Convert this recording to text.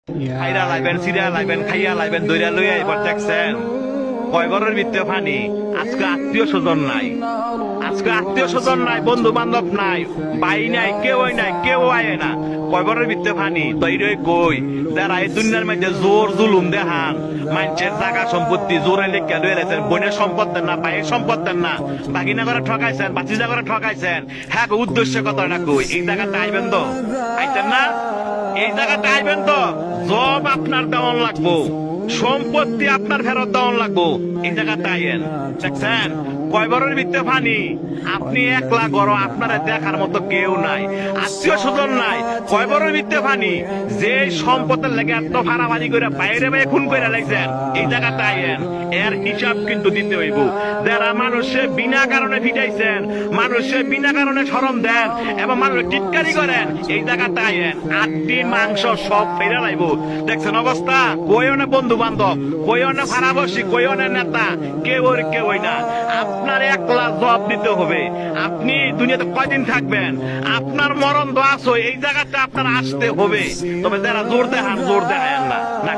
খাইরা লাইবেন সিরা লাইবেন খাইয়া লাইবেন দইরা লইয়া এবার দেখছেন কয় ঘরের ভিতরে পানি। আজকে আত্মীয় স্বজন নাই, আজকে আত্মীয় স্বজন নাই, বন্ধু বান্ধব নাই, ভাই নাই, কেউ আয় না। কয় ঘরের ভিতরে পানি। তৈরি কই যারা এই দুনিয়ার মধ্যে জোর জুলুম দেখান, মানুষের জায়গা সম্পত্তি জোরে লেখা লয়ে রেছেন, বোনের সম্পদ দেন না, ভাইয়ের সম্পদ দেন না, বাগিনা করে ঠকাইছেন, বাচিজা করে ঠকাইছেন। হ্যাঁ উদ্দেশ্য কত না কই এই জায়গাটা আইবেন তো, আইতেন না? এই জায়গাটা আইবেন তো, জব আপনার দেওয়ান লাগবো, সম্পত্তি আপনার ফেরত দেওয়ান লাগবো। এই জায়গাটা আইয়েন। দেখছেন কয় বড়ের ভিতরে পানি। আপনি একলা গড়, আপনারা দেখার মতো কেউ নাই, আত্মীয় স্বজন নাই। কয় বড়ের ভিতরে পানি। যে সম্পদের লেগে এত ভাড়াভাড়ি করে বাইরে বাইরে খুন করে লাগছেন, এই জায়গাটা আইয়েন। এর হিসাব কিন্তু দিতে হইব। যারা মানুষে বিনা কারণে ফিটাইছেন, মানুষে বিনা কারণে শরম দেন এবং মানুষ টিটকারি করেন, এই জায়গাটা আইয়েন। আড্ডি মাংস সব ফেরে লাইব। দেখছেন অবস্থা। কইও না বন্ধু বান্ধব, কইও না ভাড়াবাসী, কইও না নেতা, কেউই না। আপনার একলা জবাব দিতে হবে। আপনি দুনিয়াতে কয়দিন থাকবেন, আপনার মরণ তো আসো, এই জায়গাটা আপনার আসতে হবে। তবে যারা জোর দেখান না।